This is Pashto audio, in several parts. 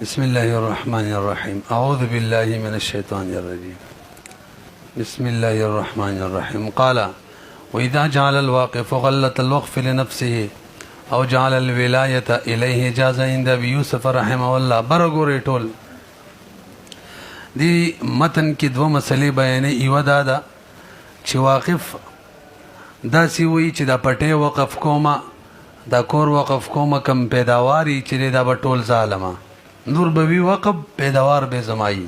بسم الله الرحمن الرحيم أعوذ بالله من الشيطان الرجيم بسم الله الرحمن الرحيم قال وإذا جعل الواقف غلة الوقف لنفسه أو جعل الولاية إليه جاز عند أبي يوسف رحمه الله برغوري ټول دی متن کې دوه مسلې بیانې یو دا چې واقف دا سی وی چې دا پټه وقف کومه دا کور وقف کومه کم پیداواری چې دا ټول ظالمه نور به وقف پیداوار به زمایي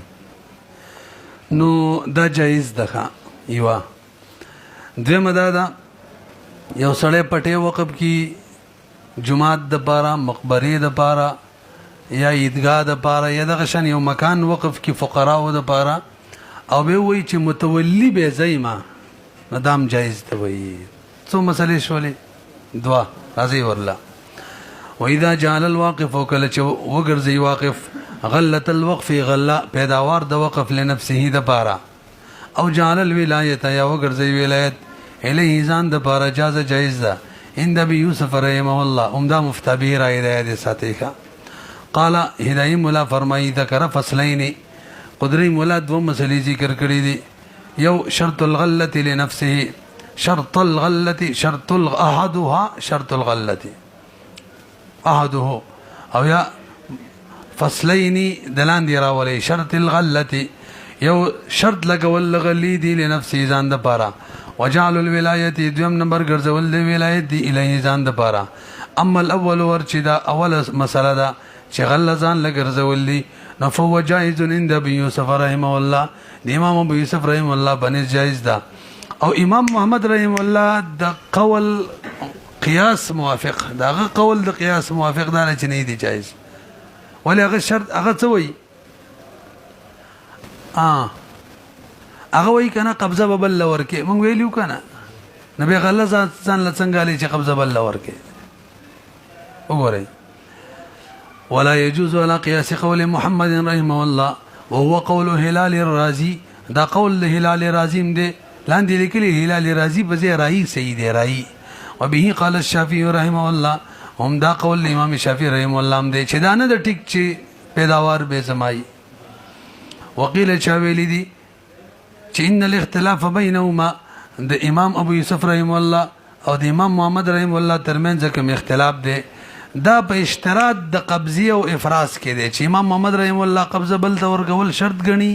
نو دا جایز ده یو دویمه دا یو سړی پټه وقف کی جمعات د پاره مقبره د پاره یا عیدګاه د پاره یا دغه شان یو مکان وقف کی فقراو د پاره او به وی چې متولی به زایما ندام جایز ته وی څو مسلې شولې دوا راځي ورلا واذا جعل الواقف وكل وغرزي واقف غلة الوقف غلا پیداوار د وقف لنفسه د پاره او جعل الولايه یا وغرزي ولایت الیه ځان د پاره جاز جایز ده عند ابي يوسف رحمه الله عمده مفتبه را هدايه ساتيخه قال هدايه مولا فرمایي ذکر فصلين قدري مولا دو مسلې ذکر کړی دي یو شرط الغله لنفسه شرط الغله شرط احدها شرط الغله احده او یا فصلين دلان دی راولي شرط الغله یو شرط لګول لغلی دی لنفسه ځان د پاره وجعل الولايه دوم نمبر ګرځول دی ولایت دی الیه ځان د پاره اما الاول ورچ دا اول مسله دا چې غل ځان لګرځول دی نو فهو جائز عند ابي يوسف رحمه الله د امام ابو يوسف رحمه الله باندې جائز ده او امام محمد رحمه الله د قول قياس موافق دا قول د قياس موافق دا چې نه دی جائز ولی هغه شرط هغه څه وایي هغه وایي کنه قبضه ببل ورکه مونږ ویلو کنه نبی غله ځان لڅنګالي چې قبضه بل ورکه وګورئ ولا يجوز ولا قياس قول محمد رحمه الله وهو قول هلال الرازي دا قول هلال الرازي دي لاندې لیکلي هلال الرازي بځای راي سيد راي وبه قال الشافعي رحمه الله هم دا قول امام شافعي رحمه الله دي چې دا نه د ټیک چې پیداوار به سمای وقيل شاويلي دي چې ان الاختلاف بينهما د امام ابو يوسف رحمه الله او د امام محمد رحمه الله ترمنځ کوم اختلاف دی دا په اشتراط د قبضه او افراز کې دی چې امام محمد رحم الله قبضه بل تور کول شرط غني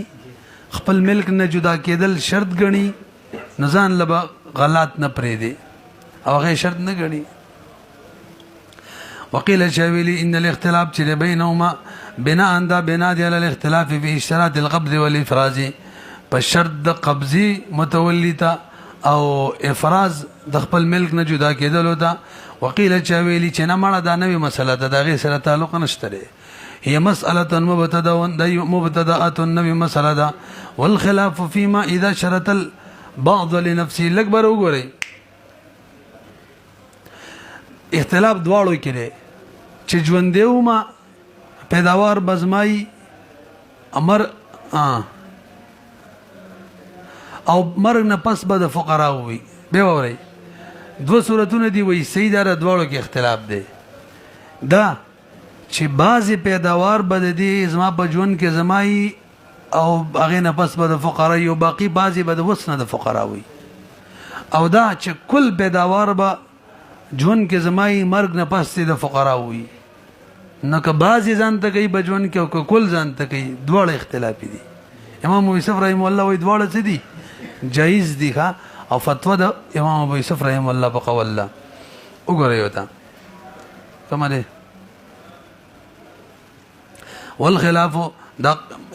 خپل ملک نه جدا کېدل شرط غني نزان لبا غلط نه پرې دی او هغه شرط نه غني وقيل شاويلي ان الاختلاف چې بينهما بناء دا بنا دي على الاختلاف في اشتراط القبض والافراز په شرط د قبضه متولتا او افراز د خپل ملک نه جدا کېدل وتا وقيل چاويلي چې نه مړه دا نوې مسله ده دغه سره تعلق نشته هي مساله مبتدأه النبي مساله ده والخلاف فيما اذا شرط البعض لنفسه الاكبر وګوري اختلاف دواړو کې دی چې ژوند دیوما پیداوار بزمای امر او مرګ نه پس به د فقرا وي به ووري دو صورتونه دی وای سیداره دواړو کې اختلاف دی دا چې بعضی پیداوار بد دي زما په ژوند کې زمای او هغه نه پس به د فقرا یو باقی بعضی به د وسنه د فقرا وي او دا چې کل پیداوار به ژوند کې زمای مرګ نه پس د فقرا وي نو که بعضی ځان ته کوي بجون کې او کل ځان ته کوي دواړه اختلافي دي امام یوسف رحم الله وای دواړه څه دي جایز دي ښا او فتوا د امام ابو یوسف رحم الله په قول الله وګورئ وتا کومه ده والخلاف دا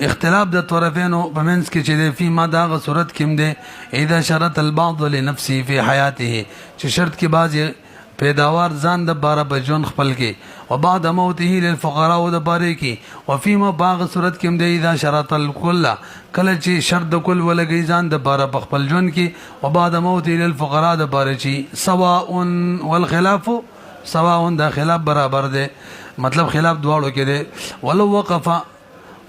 اختلاف د طرفینو په منځ کې چې د فيما دا صورت کې ده اذا شرط البعض لنفسه في حياته چې شرط کې بعضی پیداوار ځان د بار بجون خپل کې او بعد موته للفقراء او د باره کې وفيما باغ صورت کې ده اذا شرط الكل کله چې شرط د کل ولګي ځان د بار په خپل جون کې او بعد موته للفقراء د باره چې سواء والخلاف سواء دا خلاف برابر ده مطلب خلاف دواړو کې ده ولو وقف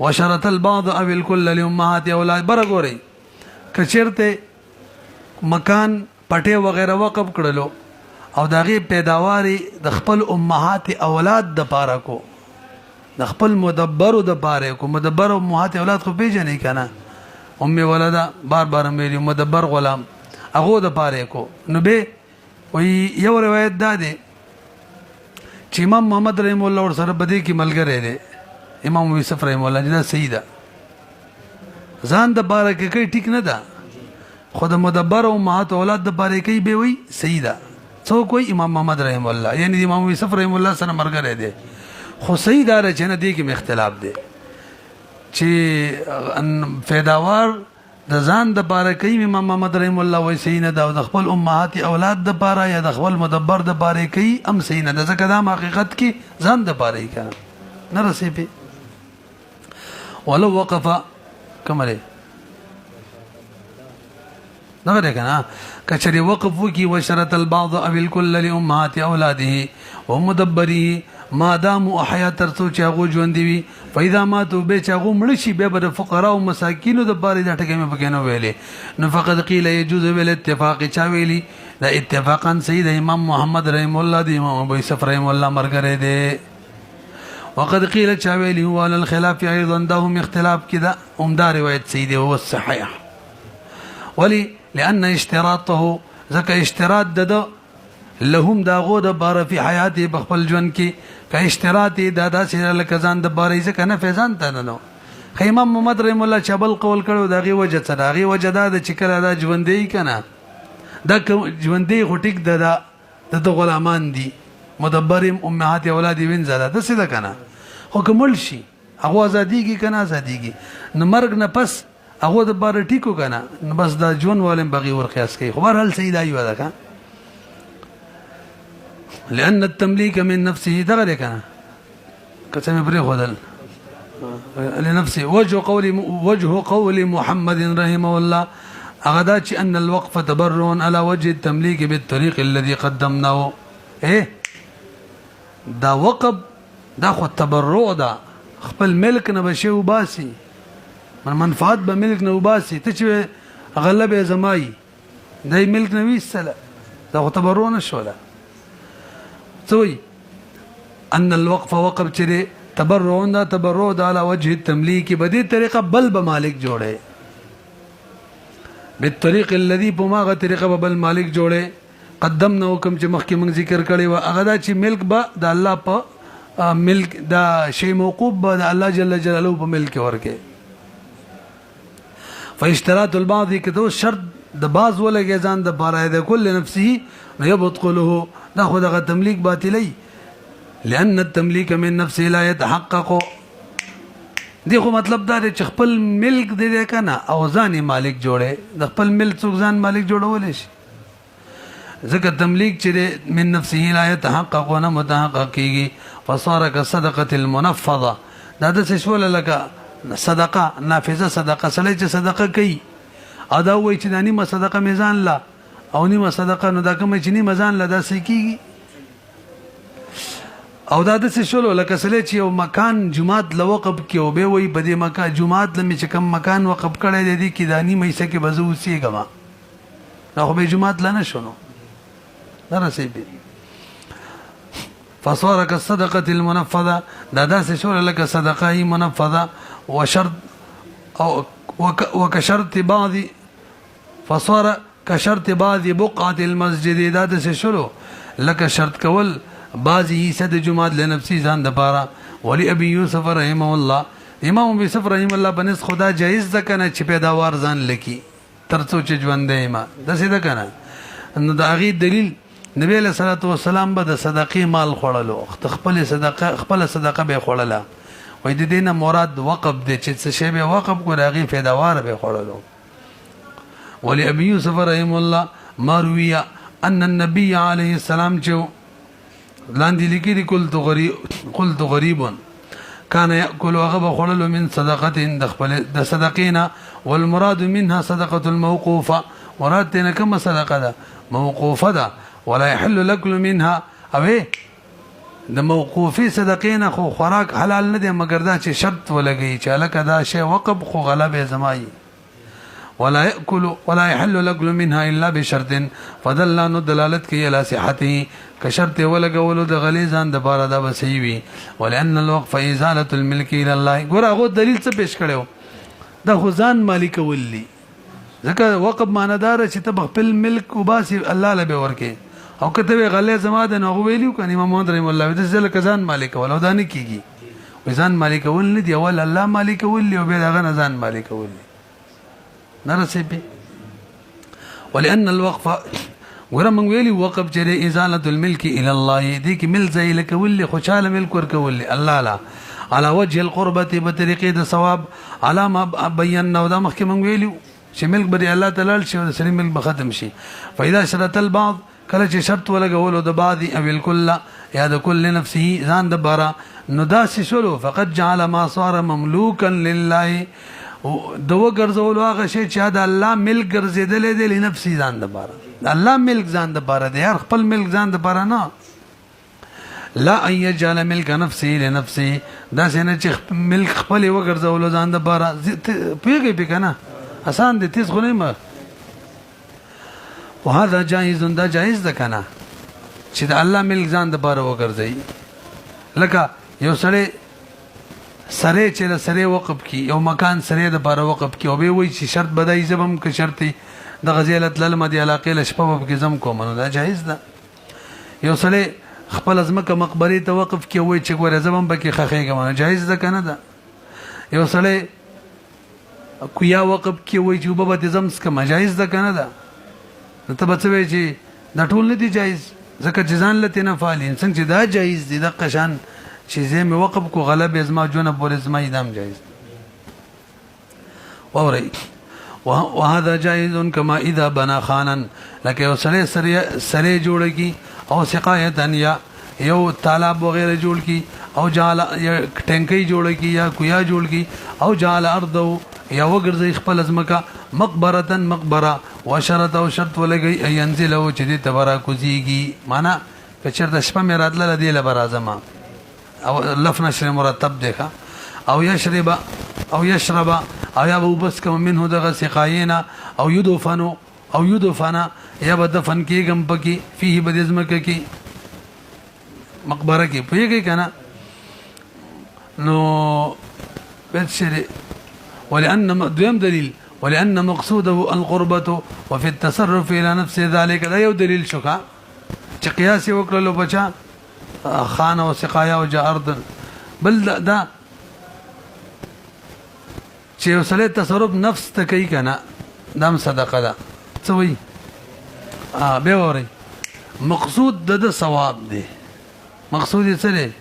وشرط البعض او الكل لامهات اولاد برګوري کچرته مکان پټه وغیرہ وقف کړلو او داغه پیداواری د خپل امهات اولاد د پاره کو د خپل مدبرو د پاره کو مدبر او امهات اولاد خو پیژنې کنه ام ولدا بار بار مې مدبر غلام هغه د پاره کو نو به وی یو روایت دا دی چې امام محمد رحم الله ور سره بده کې ملګری دی امام یوسف رحم الله دا سیدا ځان د پاره کې کوي ټیک نه ده خود مدبر او امهات اولاد د پاره کوي به وی سیدا څوک وی امام محمد رحم الله یعنی امام یوسف رحم الله سره مرګره دی خو صحیح دار چې نه دی کې اختلاف دی چې فیداوار د ځان د پاره کوي امام محمد رحم الله وی صحیح نه دا د خپل امهات اولاد د پاره یا د خپل مدبر د پاره کوي ام صحیح نه ده ځکه دا حقیقت کې ځان د پاره کوي نه رسې په ولو وقف کمره نغره کنه کچری وقف وکي وشرط البعض او الكل لامهات اولاده ومدبره ما دام احیا ترڅو چې هغه ژوند وي فاذا ماتوا به چې هغه مړ شي به د فقرا او مساکین د بارے د ټکې مې پکې نو ویلې نو فقط قیل يجوز بالاتفاق چا ویلي دا اتفاقا سید امام محمد رحم الله دی امام ابو یوسف رحم الله مرګره دی وقد قیل چا ویلي هو على الخلاف ايضا دهم اختلاف کده عمده روایت سید هو الصحيح ولي لان اشتراطه ذکر اشتراط ده لهم داغو د بار فی حیات بخپل ژوند کې ک اشتراط دادا سره لکزان د بار ځکه نه فیضان ته نو امام محمد رحم الله چبل قول کړو داغي وجه سره داغي وجه دا د چکر دا ژوندې کنه دا ژوندې غټیک د غلامان دي مدبرم امهات اولاد وین زړه د څه ده کنه خو کومل شي هغه ازادي کی کنه ازادي کی نو مرګ نه پس هغه د بار ټیکو کنه نو بس دا ژوند والم بغي ور قیاس کوي خو بهر هل سیدا یو ده کنه لأن التمليك من نفسه دغه کنه کته مې پرې خدل لنفسه وجه قول محمد رحمه الله اغدا چې ان الوقف تبرع على وجه التمليك بالطريق الذي قدمناه دا وقف دا خو تبرع دا خپل ملک نه بشي وباسي منفعت به ملک نه وباسي ته چې غلبه زمای دای ملک نه ویسله دا خو تبرع نشوله سوي ان الوقف وقف چره تبرع دا تبرع دا على وجه التمليك بدي طریقه بل بمالک جوړه بالطريق الذي بماغه طریقه بل مالک جوړه قدمنا حکم چې مخکې موږ ذکر کړی و هغه دا چې ملک به د الله په ملک دا شی موقوف به د الله جل جلاله په ملک ورکه فاشتراط البعض کدو شرط د باز ولګي ځان د بارای د کل نفسه يبطله دا خو دغه تملیک باطلی لأن التملیک من نفسه لا يتحقق دی خو مطلب دا چې خپل ملک دې کنه او ځان مالک جوړه د خپل ملک څوک ځان مالک جوړول شي ځکه تملیک چې من نفسه لا يتحقق ونه متحقق کیږي فصار كصدقه المنفضه دا د څه شول لکه صدقه نافذه صدقه سړی چې صدقه کوي ادا وای چې دانی ما صدقه میزان لا او نیمه صدقه نو دا کوم چې نیمه ځان لا داسې کیږي او دا د څه شول لکه سړی چې یو مکان جمعات لوقف کې او به وای بده مکان جمعات لمه چې کم مکان وقف کړی دی کې دانی مې څه کې بزو سیګما نو خو به جمعات لنه شونو درسې فصار كالصدقه المنفذه دا داسې شول لکه صدقه منفذه وشرط او وكشرط بعض فصار كشرط بعض بقعه المسجد دا د شلو لك شرط کول بعضی حصہ جمعات لنفسي ځان د پاره ولي ابي يوسف رحمه الله امام ابي يوسف رحمه الله بنس خدا جائز ده کنه چې پیداوار ځان لکی ترڅو چې ژوند دی ما د څه ده کنه نو دا غي دلیل نبی له صلوات و سلام به د صدقې مال خړلو خپل صدقه به خړله وای د دینه مراد وقف دي چې څه شی به وقف کو راغي پیداوار به خړلو ولي ابي يوسف رحمه الله مروي ان النبي عليه السلام جو لاندې لیکي قلت غريب كان ياكل وغب خلل من صدقه د صدقينا والمراد منها صدقه الموقوفه مرادنا كما صدقه ده موقوفه ده ولا يحل لك منها او د موقوفي صدقينا خو خوراک حلال نه دي مگر دا چې شرط ولګي چې لکه دا شی وقف خو غلبه زمای ولا يأكل ولا يحل الأكل منها إلا بشرط فدل نو دلالت کوي على صحته کشرط ولګولو د غلیظان د بار دا بسوي ولأن الوقف إزالة الملك إلى الله ګور هغه دلیل څه پیش کړو دا خزان مالک ولي ځکه وقف ماندار چې ته خپل ملک وباسي الله له به ورکه او کته غلې زما د نو ویلو کني امام محمد رحم الله د ځل کزان مالک ولو دا نه کیږي وزان مالک ول دی اول الله مالک ول او به دغه ځان مالک ول نرسبي ولأن الوقف ورمن ویلی وقف جری ازاله الملك الى الله دي کی مل زي لك ول خوشاله ملک ورک ول الله لا على وجه القربه بطريقه د ثواب على ما بينا ودا مخکې من ویلو چې ملک بری الله تعالی شي او سړي ملک به ختم شي فاذا شرط البعض کله چې شرط ولګولو د بعض او الكل یا د کل نفسه ځان د بارا نو داسې شلو فقد جعل ما صار مملوكا لله دو ګرځول هغه شی چې د الله ملک ګرځیدل دی لنفسي ځان د بارا الله ملک ځان د بارا دی هر خپل ملک ځان د بارا نه لا ان يجعل ملك نفسه لنفسه دا څنګه چې ملک خپل وګرځول ځان د بارا پیږي کنه آسان دي تیز غونې ما وهذا جائز دا جائز ده کنه چې د الله ملک ځان د بارا وګرځي لکه یو سره چې سره وقف کی یو مکان سره د بارا وقف کی او به وای چې شرط بدای زبم که شرطي د غزیلت للم دی علاقه لشپه کې زم کوم نو دا جائز ده یو سره خپل ازمکه مقبره ته وقف کی وای چې ګور زبم بکې خخېګم جائز ده کنه ده یو سره کویا وقف کی وای چې وبته زمس کما جائز ده کنه ده نو ته بچوي چې دا ټول نه دي جائز ځکه چې ځان لته نه فعالین څنګه چې دا جائز دي د قشان چې زه می وقف کو غلب ازما جون پورې ازما ادم جائز ووري وهذا جائز كما اذا بنا خانا لکه سره جوړ کی او سقایت یا یو تالاب وغیرہ جوړ کی او جال ټینکی جوړ کی یا کویا جوړ کی او جال ارض یا وګرځي خپل ازمکا مقبره مقبره وشرط او شرط ولګي ينزل او چې دې تبرا کوزيږي معنا کچر د شپه مې راتله دی لبرازما او لف نشر مرتب دیکھا او يشرب او یا وبس کوم منه دغه سقاینا او يدفن یا بدفن کېږم پکې فيه بدزمکه کې مقبره کې پوهیږي کنه نو بشری ولأن دویم دلیل ولأن مقصوده القربة وفي التصرف إلى نفس ذلك دا یو دلیل شوکا چې قیاس وکړلو بچا خان او سقایا او جارد بل دا چې وسله تصرف نفس ته کوي کنه دم صدقه ده څه وي به وره مقصود د ثواب دی مقصود یې څه دی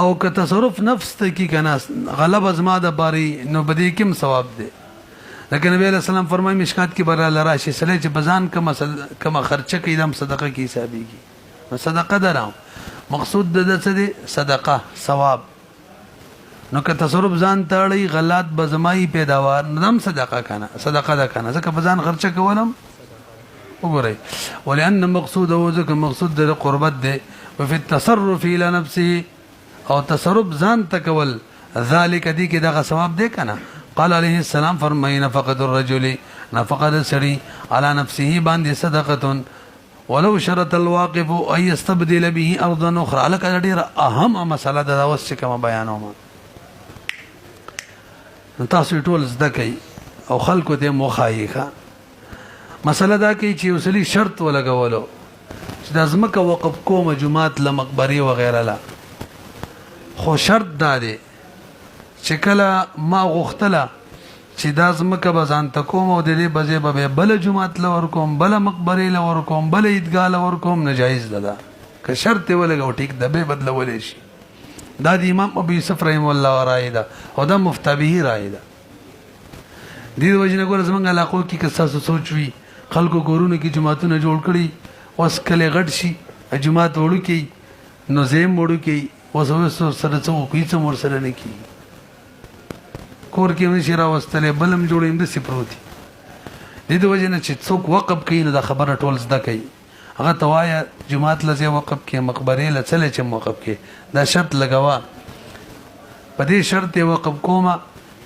او که تصرف نفس ته کی کنه غلب ازما د باری نو بدی کوم ثواب دی لکه نبی علیہ السلام فرمایي مشکات کې بر لراشي سله چې بزان کما خرچه کې دم صدقه کې حسابيږي صدقه دراو مقصود د څه دی صدقه ثواب نو که تصرف ځان تاړي غلط بزمای پیداوار نم صدقه کنه صدقه ده کنه ځکه بزان خرچه کولم وګورئ ولأن مقصود او ځکه مقصود د قربت دی وفي التصرف الى نفسه او تصرف ځان تکول ذالک دی کې دغه ثواب دی کنه قال عليه السلام فرمای نفقه الرجل نفقه سری على نفسه باندې صدقه ولو شرط الواقف اي يستبدل به ارضا اخرى لك ډیر اهم مسله دا اوس کوم بیانوم تاسو ټول زده کوي او خلکو ته مخایخه مسله دا کوي چې وسلی شرط ولګولو چې د ازمکه وقف کوم جمعات لمقبري وغيرها لا خو شرط دا دی چې کله ما غوښتله چې دا ازمکه بزان تکوم او د دې بځې به بل جمعات لور کوم بل مقبري لور کوم بل عیدګاه لور کوم ناجایز ده که شرط ولګو ټیک د به بدلول شي دا د امام ابو یوسف رحم الله رائے ده او دا مفتی به رائے ده دې وجنه ګور زمونږ علاقو کې کساسو سوچ وی خلکو کورونه کې جماعتونه جوړ کړي اوس کله غټ شي جماعت وړو کې نو زم وړو کې اوس سره څو کوي څو مر سره نه کی کور کې ونشي راوستلې بلم جوړې اند سپروتي دې وجنه چې څوک وقف کوي نو دا خبره ټول زده کوي هغه توایا جماعت لزه وقف کې مقبره لڅل چې موقف کې دا شرط لګوا په دې شرط وقف کومه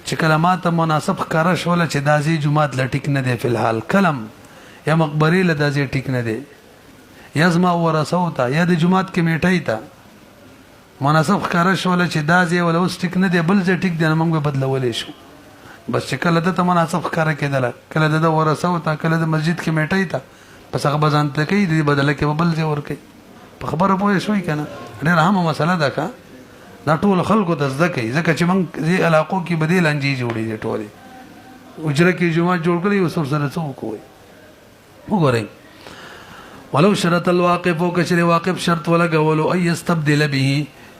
چې کلمات مناسب ښکاره شوله چې دا ځای جومات له ټیک نه دی فی الحال کلم یا مقبرې له دا ځای ټیک نه دی یا زما ورثو ته یا د جومات کمیټۍ ته مناسب ښکاره شوله چې دا ځای ولا اوس ټیک نه دی بل ځای ټیک دی نو موږ به بدلولی شو بس چې کله دته مناسب ښکاره کېدله کله د ورثو ته کله د مسجد کمیټۍ ته پس هغه به ځان ته کوي د بدله کې به بل ځای ورکوي په خبره پوه شوي که نه ډېره اهمه مسله ده که دا ټول خلکو ته زده کوي ځکه چې موږ دې علاقو کې به دې لانجې جوړې دي ټولې اجره کې جومات جوړ کړی اوس ورسره څه وکوئ وګورئ ولو شرط الواقف او کچره واقف شرط ولګولو اي يستبدل به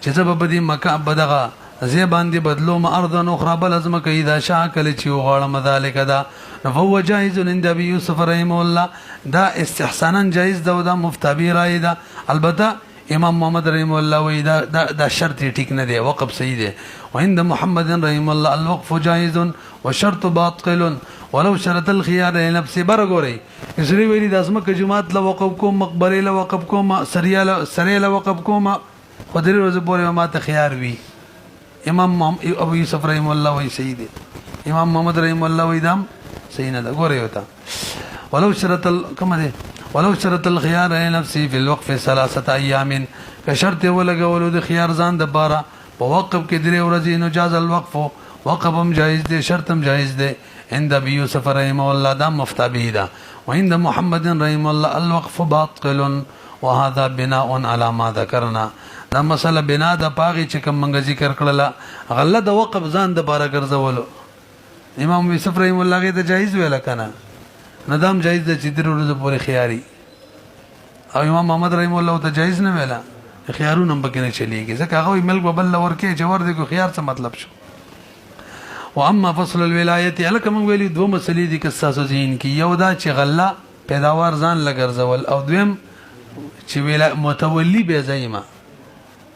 چې سبب دې مکه بدغه زی باندې بدلو ما ارض اخرى بل ازم کوي دا شاکل چې غاړه ذالک دا فهو جائز عند ابي يوسف رحمه الله دا استحسانا جائز دا مفتابی رائے دا البته امام محمد رحمه الله وی دا شرط ټیک نه دی وقف صحیح دی وعند محمد رحمه الله الوقف جائز وشرط باطل ولو شرط الخيار لنفسه برګوري اسری ویلی د ازمکه جماعت له وقف کوم مقبره له وقف کوم سریه له وقف کوم خدای روز پورې ما ته خيار وی امام ابو یوسف رحم الله وی صحیح دی امام محمد رحم الله وی دام صحیح نه دا ګوره وتا ولو شرط الخيار لنفسه في الوقف 3 ايام كشرط ولګولو د خيار ځان د بارا په وقف کې درې ورځې نو جاز الوقف وقفم جائز دی شرطم جائز دی عند ابي يوسف رحم الله دا مفتابه دا وعند محمد رحم الله الوقف باطل وهذا بناء على ما ذكرنا دا مسله بنا د پاغي چې کوم منګ ذکر کړله غله د وقف ځان د بارا ګرځولو امام یوسف رحم الله کې ته جایز ویل کنه ندام جایز د چې درو ورځې پورې خياري او امام محمد رحم الله ته جایز نه ویلا خيارونه هم پکې نه چلیږي ځکه هغه ملک بل ورکه چې ور دي کو خيار څه مطلب شو واما فصل الولایت الکه موږ ویلي دوه مسلې دي که تاسو ذهن کې یو دا چې غله پیداوار ځان لګرځول او دویم چې ویلا متولی به زایما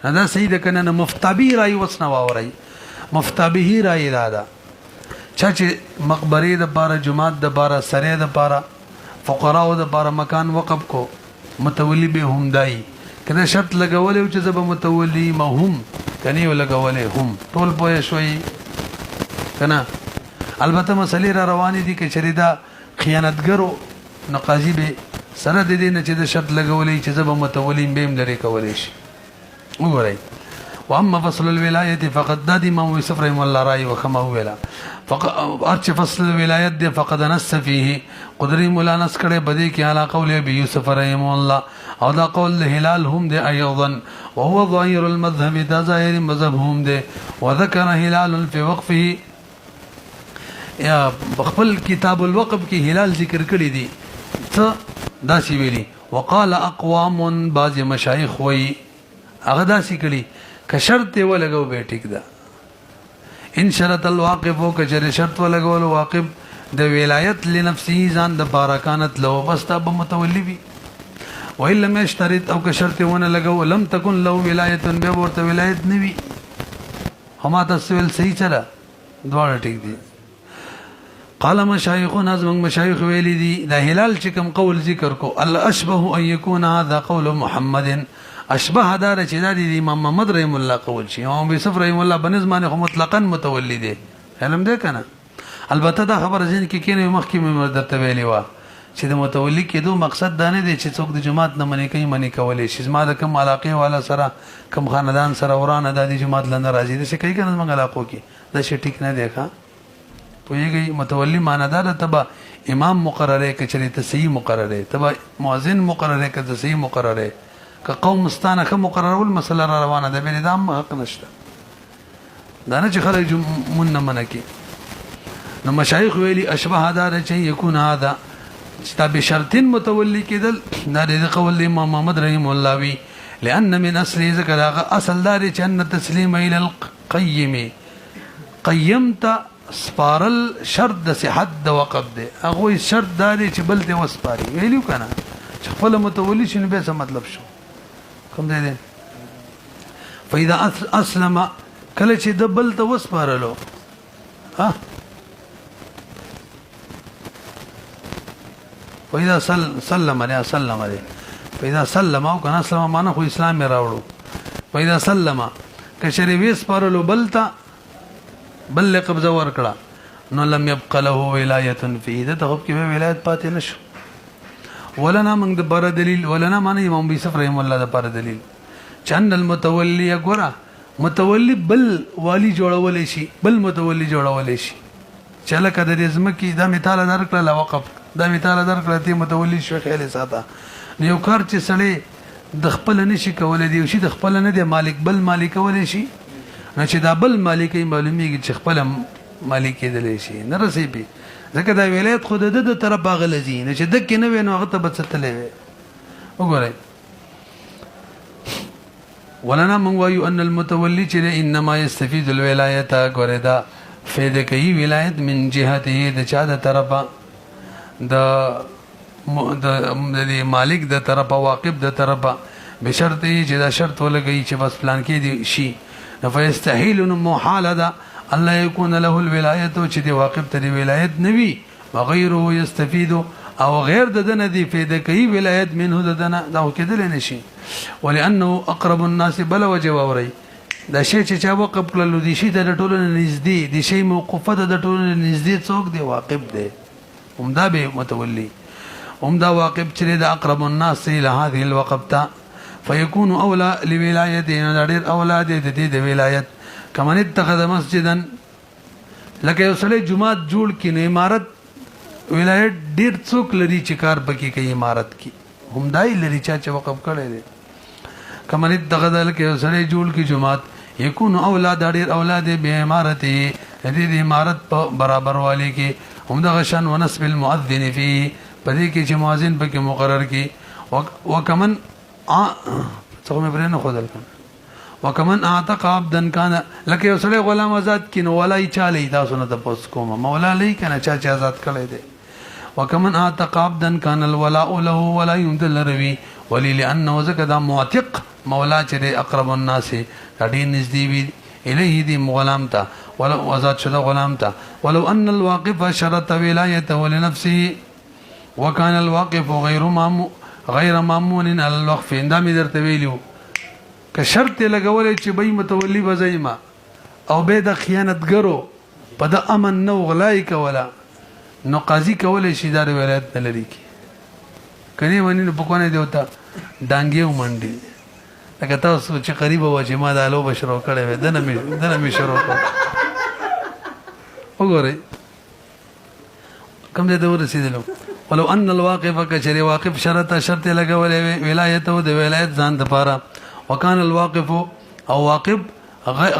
دا صحیح ده کنه نه مفتابی رای وسنه واوري مفتابی رای دا چې مقبره د بار جمعات د بار سره د بار فقراو د بار مکان وقف کو متولی به هم دای کله شرط لګولې چې زب متولی ما هم کني لګولې هم ټول پوه شوي کنه البته مسلې را روانې دي کې چریدا خیانتګرو نقاضي به سره د دې نه چې د شرط لګولې چې زب متولی به لري کولې شي وګورئ واما فصل الولایت فقد داد امام یوسف رحم الله رای وکما ویلا فقط فصل الولایت دی فقد نص فيه قدری مولا نص کړي بده کې علا قول ابي يوسف رحم الله او دا قول هلال هم دی ايضا وهو ظاهر المذهب دا ظاهر مذهب هم دی وذكر هلال في وقفه یا خپل کتاب الوقف کې هلال ذکر کړی دی څه دا سی ویلي وقال اقوام بعض مشایخ وی هغه دا سی کړي که شرط ولګو به ټیک ده ان شرط الواقف او که شرط ولګول واقف د ولایت لنفسه ځان د بارکانت لو بس تب متولی وي وإلا ما اشترط او که شرط ونه لګو لم تكن له ولایت به ورته ولایت نوي هما تسویل صحیح چلا دواړه ټیک دي قال مشايخنا زمن مشايخ ویلي دي دا هلال چې کوم قول ذکر کو الاشبه ان يكون هذا قول محمد اشبه دار چې دا دي امام محمد رحم الله قول شي امام یوسف رحم الله بنظمانه مطلقاً متولي دي علم ده کنه البته دا خبر ځین کې کینې مخکې مې درته ویلي و چې د متولي کېدو مقصد دا نه دی چې څوک د جماعت نه منې کوي منې کولې شي زما د کوم علاقې والا سره کوم خاندان سره ورانه د جماعت لنه راځي د څه کوي کنه موږ علاقو کې دا شي ټیک نه دی ښا پوهیږي متولي ماندار تبا امام مقرره کې چې ته صحیح مقرره تبا مؤذن مقرره کې ته صحیح مقرره که قوم مستانه که مقرره ول مسله را روانه ده بل دام حق نشته دا نه چې خلک مون نه منکي نو مشایخ ویلي اشبه دار چې يكون هذا کتاب شرط متولي کېدل دا د قول امام محمد رحم الله وی لان من اصل ذکر اصل دار چې ان تسلیم الى القيم قيمت سپارل شرط د صحت د وقف دی هغه شرط داري چې بل ته وسپاري ویلو کنه چې خپل متولي شنو به څه مطلب شو کوم دی فاذا اسلم کله چې د بل ته وسپارلو ها فاذا سلم عليه سلم عليه فاذا سلم او کنه اسلام معنا خو اسلام راوړو فاذا سلم کشری وسپارلو بل ته بل قبضه ورکړه نو لم يبق له ولایت فيه د تغب کې ولایت پاتې نشو. ولنا من د بار دلیل ولنا معنی امام ابي يوسف رحم الله د بار دلیل چند المتولي غورا متولي بل والی جوړول شي بل متولي جوړول شي چله کده د زمکی دا مثال درکړه وقف دا مثال درکړه ته متولي شو خیال ساته یو کار چې سړی د خپل نشي کولای دی شي د خپل نه دی مالک بل مالک ولې شي نه چې دا بل مالکي معلومیږي چې خپل مالک دی شي نه رسېږي ځکه دا ولایت خود د طرف باغلزي نه چې دک نه وینو هغه ته بچتلې وګورئ. ولنا من وایو ان المتولي چې انما يستفيد الولايه غوردا فائدہ کوي ولایت من جهته د چا د طرفه د مالک د طرفه واقف د طرفه بشرط چې دا شرط ولګي چې بس پلان کې دي شي فيستحيل محال ده الله يكون له الولايه چې دی واقف ته دی ولایت نوي وغيره يستفيد او غیر د دنه دی فائدہ کوي ولایت منه د دنه دا کېدل نشي ولانه اقرب الناس بل وجووري دا شی چې چا وقف کړل دي شي د ټولو نږدې دي شی موقوفه د ټولو نږدې څوک دی واقف دی همدا به متولي همدا واقف چې د اقرب الناس الى هذه الوقفه فيكون اولى لولايته نادر اولاد د ولایت کمن اتخذ مسجدا لکه یو سړی جمعات جوړ کینې امارت ولایت ډیر څوک لري چې کار پکې کوي امارت کې همدای لري چې وقف کړي دي کمن اتخذ لکه یو سړی جوړ کی جمعات یکون اولاد ډیر اولاد به امارت دې امارت په برابر والی کې همدغه شان ونسب المؤذن فيه پدې کې چې مؤذن پکې مقرر کی وکمن څنګه مې برنه خدل کړ وکمن اعتق عبدا كان لکه یو سړی غلام آزاد کینو ولای چالي دا سنت پوس کوم مولا لای کنه چا آزاد کړي دي وکمن اعتق عبدا كان الولاء له ولا يمدل روي ولي لانه زكدا معتق مولا چې اقرب الناس اډي نږدې وي الیه دي غلام ته ولو آزاد شده غلام ته ولو ان الواقف شرط ولايته لنفسه وكان الواقف غير مامون على الوقف دا مې درته ویلو که شرط لګولې چې بې متولي بزایما او به د خیانتګرو په د امن نو غلای کولا نو قاضي کولې شي دا ولایت نه لري کی کني ونی په کوونه دی وتا ډانګیو منډي لکه تاسو چې قریب و چې ما د الو بشرو کړي و دنه می شروع کړ وګورئ کوم دې د ورسېدلو ولو ان الواقف كشري واقف شرط لګولې ولایته د ولایت ځان د پاره وكان الواقف او واقف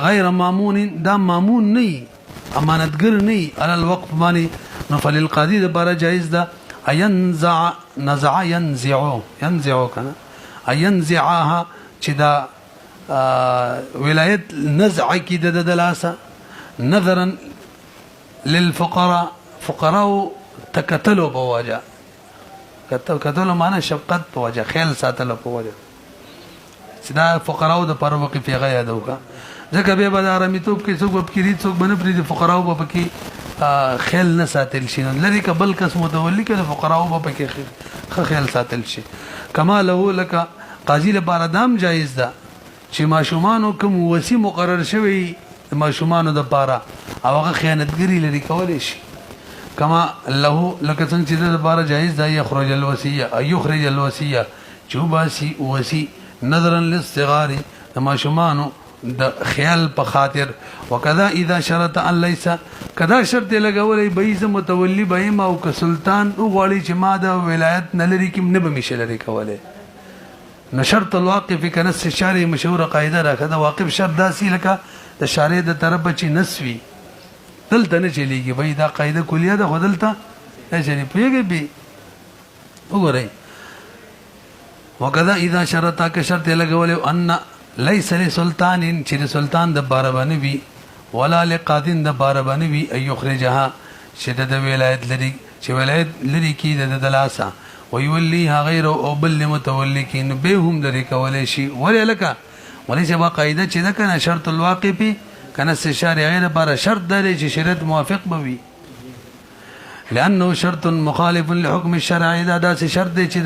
غير مامون دا مامون نه امانتګر نه على الوقف باندې نفل القاضي د بار جائز ده اينزع نزع ينزع کنه اينزعها چې دا ولایت نزع کی د دلاسه نظرا للفقراء تکتلوا بوجه کتلوا معنا شفقت بوجه خیال ساتلو بوجه دا فقراو د پر وقف غیا دوکا ځکه به بازار میتوب کې څوک بکری څوک بنه پری د فقراو په کې خیال نه ساتل شي لری کبل کس متولي کې فقراو په کې خیال ساتل شي کما له لك قاضي لپاره دام جایز ده چې ماشومان کوم وسی مقرر شوی ماشومان د لپاره او هغه خیانتګری لري کولای شي کما له لك څنګه چې د لپاره جایز ده یخرج الوصيه چوباسي وسی نظرا للصغار ما شمانو د خیال په خاطر وکذا اذا شرط ان ليس کذا شرط لګولې بيز متولي بهم او ک سلطان او غړي چې ما د ولایت نلري کې نه به مشلري کوله نشرط الواقف كنس الشارع مشهور قاعده راکده واقف شرط داسي لکه د شارع د طرف چې نسوي دلته نه چلیږي وای دا قاعده کلیه ده خدلته نه چلی پیږي به وګورئ وکذا اذا شرط كشرط لګول ان ليس لسلطان چې سلطان د باربانی وی ولا لقاضين د باربانی وی اي يخرجها شدد ولایت لري چې ولایت لري کی د دلاسه ويوليها غير او بل متولي کین به هم لري کولای شي ولکه ولې با قاعده چې دا کنه شرط الواقفي کنه استشاره غیر بار شرط دی چې شرط موافق بوي لانه شرط مخالف لحكم الشرع دا شرط دی چې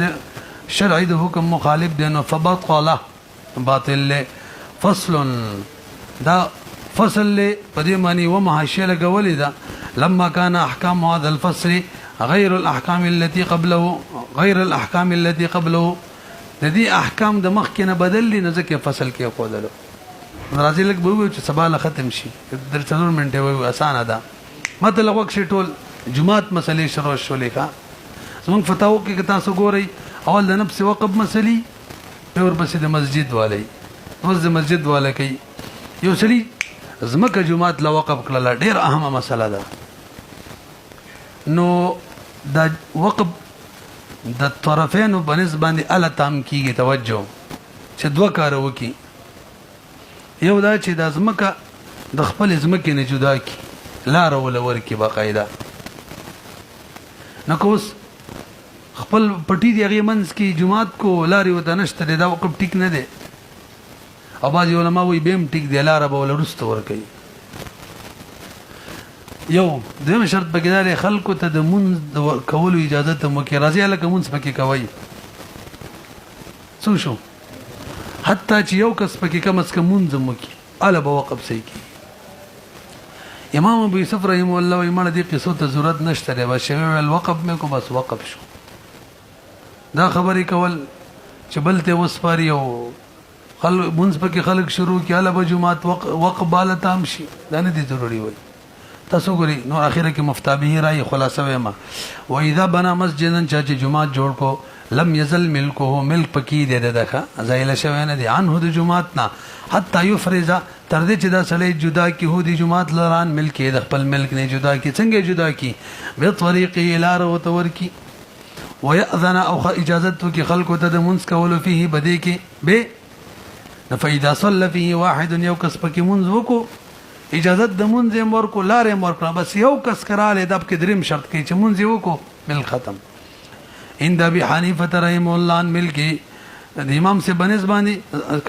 شرعي د حکم مخالف دی نو فبطله باطل فصل دا فصل له په دې معنی و محاشيه لګولې ده لما كان احکام هذا الفصل غير الاحکام التي قبله د دې احکام د مخ کې نه بدل نه ځکه فصل کې قودلو راځي لګ به چې سبا ختم شي در 4 منټه وي اسانه ده مطلب وخت ټول جمعات مسلې شروع شولې کا زموږ فتاو کې تاسو ګورئ اول د نفس وقف مسلې اور پسې د مسجد والي اوس د مسجد والا کوي یو سړي زمکه جمعات لا وقف کړل ډېر اهمه مسله ده نو د وقف د طرفینو بنسبت باندې اله تام کیږي توجه چې دوه کار وکي یو دا چې د زمکه د خپل زمکه نه جدا کی لار ول ورکی باقاعده نو کوس خپل پټی دی هغه منځ کې جمعات کو لاري وته نشته دا وقف ټیک نه دی او باز علماء وي بهم ټیک دی لار به ولرست ور کوي یو دغه شرط بګیدار خلکو ته د منځ کولو اجازه ته مو کې راځي لکه منځ پکې کوي څو شو حتی چې یو کس پکې کم از کم منځ مو کې اله به وقف صحیح کی امام ابو یوسف رحم الله و ایمان دې قصو ته ضرورت نشته دی بس الوقف مې کو بس وقف شو دا خبرې کول چې بلته وسپاري او خلک منځ پکې خلک شروع کې اله به جمعات وقف بالا تام شي دا نه دي ضروري وي تاسو ګوري نو اخره کې مفتابه راي خلاصه وما و اذا بنا مسجدا چې جمعه جوړ کو لم يزل ملکه ملک پکې دې دغه زایل شوی نه دي عنه د جمعات نه حتی یفرز تر دې چې دا سړی جدا کی هو د جمعات لران ملک د خپل ملک نه جدا کی څنګه جدا کی به طریق الار او تور کی ويأذن او اجازه کی خلکو ته د منځ کولو فيه بده کې به فاذا صلى فيه واحد یو کس پکې منځ وکړو اجازت د مونږ مور کو لارې مور کړه بس یو کس کراله دب کې دریم شرط کې چې مونږ یو کو مل ختم عند ابي حنيفه رحم الله ان ملکی د امام سے بنسبانی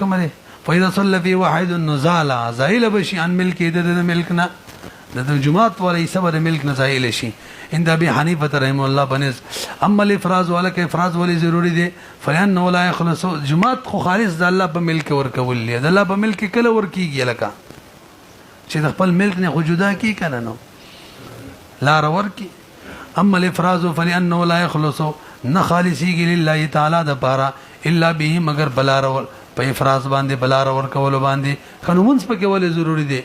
کومه فاذا صلى في واحد النزال زائل بشي عن ملکی د ملکنا د جمعات ولې صبر ملک نه زائل شي عند ابي حنيفه رحم الله بنس اما الافراز ولک افراز ولې ضروری دي فلان ولا يخلص جمعات خو خالص د الله په ملک ورکول دي د الله په ملک کله ورکیږي لکه چې د خپل ملک نه جدا کی کنه نو لار ورکی اما الافراز فلانه لا يخلص نه خالصيږي لله تعالی د پاره الا به مگر بلار په افراز باندې بلار ور کول باندې قانون پکې ولې ضروری دي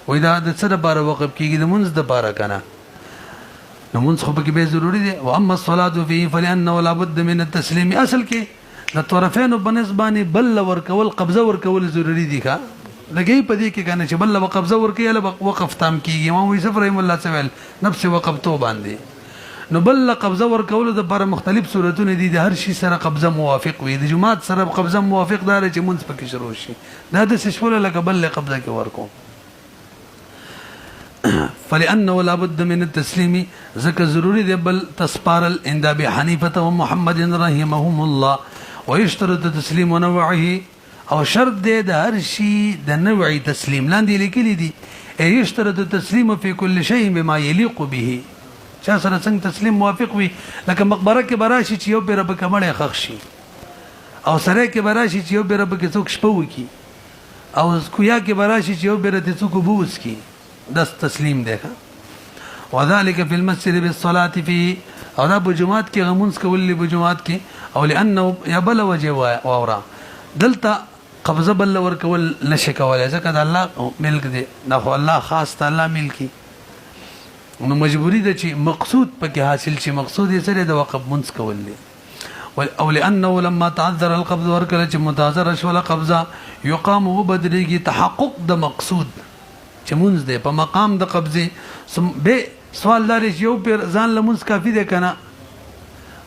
وای دا د څه د بار وقف کیږي د منځ د بار کنه نو منځ خو پکې به ضروری دي او اما الصلاه فيه فلانه لا بد من التسليم اصل کې د طرفین بنسبانه بل ور کول قبضه ور کول ضروری دي کا لګي پدې کې کنه چې بل قبضه ور کوي له وقف تام کیږي امام یوسف رحم الله تعالی نفس وقف تو باندې نو بل قبضه ور کول د پر مختلف صورتونه دي د هر شي سره قبضه موافق وي د جمعات سره قبضه موافق دار چې منځ پکې شروع شي دا د سشوله لکه بل قبضه کې ورکو فلانه لا بد من التسليم ذکر ضروری دی بل تسپارل عند ابي حنيفه ومحمد رحمهم الله ويشترط تسليم نوعه او شرط دی د هر شي د نوعي تسلیم لاندې لیکلي دي يشترط التسليم في كل شيء بما يليق به چا سره څنګه تسلیم موافق وي لکه مقبره کې براشي چې یو بیر به کمړې خښ شي او سره کې براشي چې یو بیر به کې څوک شپو وکي او کویا کې براشي چې یو بیر ته څوک بوس کی داس تسلیم دی وذلك في المسجد بالصلاه فيه او دا په جمعات کې غمونس کول په جمعات کې او لانه يبل وجه واورا دلته قبضه بل ور کول نشي کولای ځکه د الله ملک دی نه خو الله خاص تعالی ملکی نو مجبوری ده چې مقصود پکې حاصل شي مقصود یې سره د وقف منځ کول دي او لانه لما تعذر القبض ورکل چې متعذر شو القبضه يقام وبدريږي تحقق د مقصود چې منځ دی په مقام د قبضه به سوال لري یو پر ځان لمنځ کافی دی کنه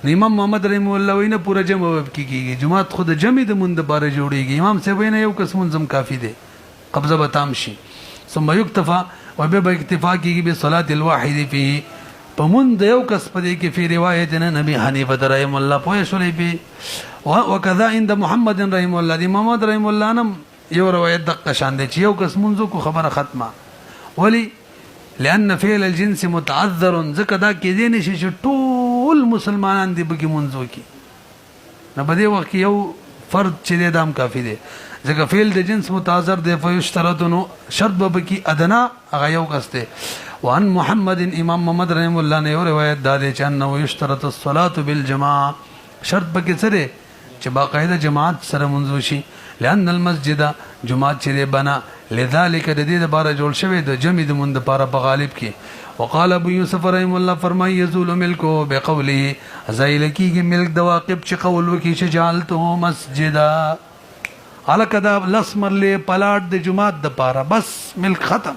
امام محمد رحم الله وینه پورا جمع کیږي جمعات خود جمع د مند بار جوړيږي امام سے وینه یو کس منظم کافی دی قبضه به تام شي ثم يكتفى وبه اکتفا کیږي به صلاه الواحد فيه پمند یو کس پدې کې فی روایت نبی حنیفه رحم الله پوه شولې به وکذا عند محمد رحم الله دی محمد رحم الله نم یو روایت د قشان دی چې یو کس منځو کو خبره ختمه ولی لان فعل الجنس متعذر ذکر دا کې دي نشي چې ټول مسلمانان دی بګي منځو کې نه بده وخت یو فرد چې دام کافی دی ځکه فعل د جنس متعذر دی فیشترط نو شرط به کی ادنا هغه یو کسته وان محمد امام محمد رحم الله نه روایت دا دی چې انه یشترط الصلاه بالجماعه شرط به کې سره چې باقاعده جماعت سره منځو شي لأن المسجد جماعت چې بنا لذلك د دې لپاره جوړ شوی د جمع د مند لپاره په غالب کې وقال ابو یوسف رحم الله فرمای یزول ملکو بقوله زایل کیږي ملک د واقب چې قول وکي چې جعلته مسجدا الکدا لسمر له پلاټ د جماعت د لپاره بس ملک ختم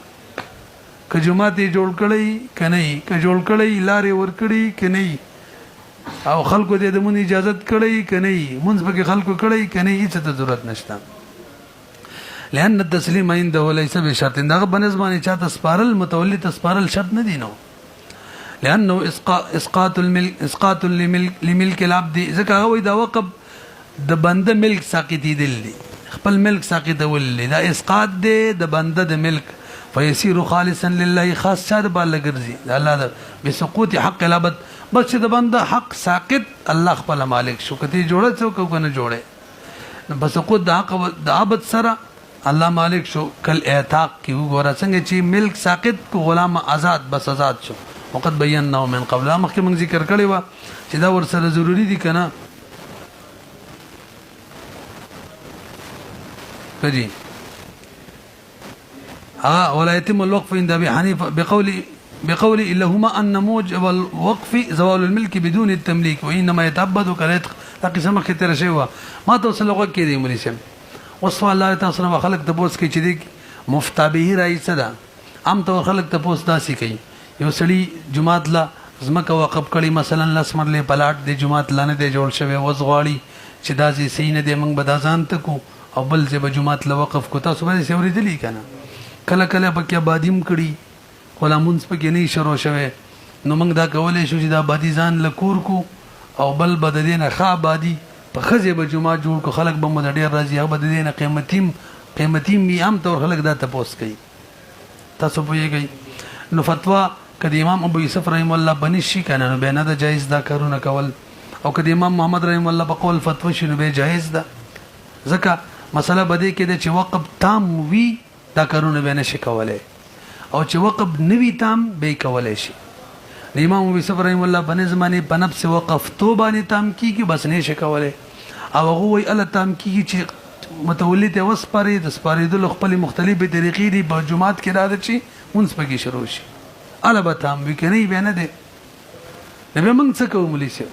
که جماعت جوړ کړی کني که جوړ کړی لارې ور کړی کني او خلکو دې د مون اجازه کړی کني مونږ به خلکو کړی کني هیڅ ته ضرورت نشته لأن التسليم عنده ليس بشرط دغه بنسبانه چاته سپارل متولي تسپارل شرط نه دي نو لأنه اسقاط لملك العبد ځکه هو دا وقب د بنده ملک ساقطي دي خپل ملک ساقط ول دا اسقاط دی د بنده د ملک فيصير خالصا لله خاص شر بل ګرځي الله د بسقوط حق العبد بس چې د بنده حق ساقط الله خپل مالک شو کته جوړه څوک کنه جوړه بسقوط د حق د عبد سره الله مالک شو کل اعتاق کی وګوره څنګه چې ملک ساقط کو غلام آزاد بس آزاد شو وقت بینا من قبل مخکې موږ ذکر کړی و چې دا ور سره ضروری دي کنه کجی ولا يتم الوقف عند ابي حنيفه بقول اللهما ان موجب الوقف زوال الملك بدون التمليك وانما يتعبد كالعتق تقسم خطر شيء ما توصل وقت کې دی مليشم وصف الله تعالی خلق ته پوس کې چې دی مفتابه رئیس ده عام طور خلق ته پوس داسي کوي یو سړي جمعات لا زمکه وقف کړي مثلا لسمر له پلاټ دی جمعات لانه دی جوړ شوی وزغواړي چې داسي سینه دی موږ بدازان ته کو او بل چې به جمعات له وقف کو تاسو به سوري دي کنه کله کله پکې آبادیم کړي غلامونس پکې نه شروع شوی نو موږ دا کولای شو چې دا آبادی ځان لکور کو او بل بد دینه خا آبادی په خزه به جمعه جوړ کو خلک به مد ډیر راځي هغه بد دینه قیمتي می عام طور خلک دا تپوس کوي تاسو پوهیږئ نو فتوا کدی امام ابو یوسف رحم الله بنشي کنه نو به نه دا جایز دا کارونه کول او کدی امام محمد رحم الله په قول فتوا شنو به جایز ده ځکه مسله بده کې د چې وقف تام وی دا کارونه به نشي کولای او چې وقف نوی تام به کولای شي امام ابو یوسف رحم الله په زمانه په نفس وقف تو باندې تام کیږي بس نه شي کولای او هغه وی ال تام کیږي چې متولي ته وسپاري د سپاریدل خپل مختلفه طریقې دي په جمعات کې راځي چې اونس پکې شروع شي الا به تام وی کني به نه دي نو موږ څه کوو مليشه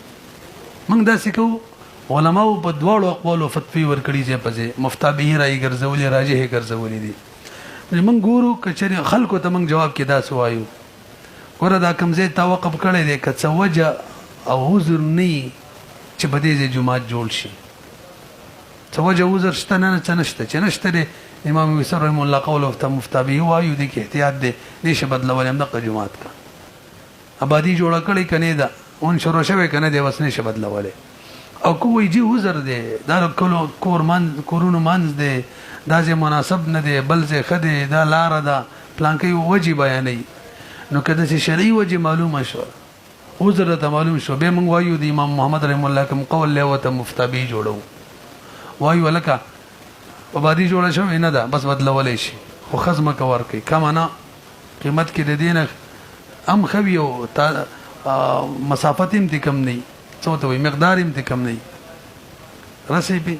موږ داسې کوو علماء په دواړو اقوال او فتوی ورکړي چې په مفتابه راي ګرځولې راجه ګرځولې دي موږ ګورو کچري خلکو ته موږ جواب کې داس وایو ګوره دا کمزې توقف کړی دی که څه وجه او عذر نه چې په دې جمعات جوړ شي څه وجه عذر شته نه څه نشته چې نشته دی امام یوسف رحم الله قول او مفتابه وایو دي کې احتیاط دی نشه بدلول هم د جمعات کا آبادی جوړ کړی کنه دا اون شروع شوی کنه دی وس نشه بدلول او کوی جی عذر دی دا کورونو منځ دی دا ځای مناسب نه دی بل ځای خدي دا لار ده پلانکې وجه بیانې نو کله چې شرعي وجه معلومه شو عذر ته معلوم شو به موږ وایو د امام محمد رحم الله کوم قول له وته مفتابه جوړو وایو لکه آبادی جوړه شو نه ده بس بدلولې شي خو خزمه کور کوي کما نه قیمت کې د دینه ام خوي او مسافت هم کم نه څه ته مقدار هم کم نه رسې په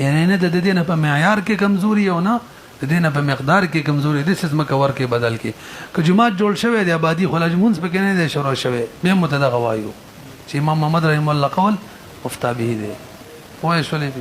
یعنی نه د دینه په معیار کې کمزوري او نه د دینه په مقدار کې کمزوري د سیس مکور کې بدل کې که جمعات جوړ شوی دی آبادی خلاج مونږ په کې نه دی شروع شوی به متدغ وایو چې امام محمد رحم الله قول مفتابه دی وای شولې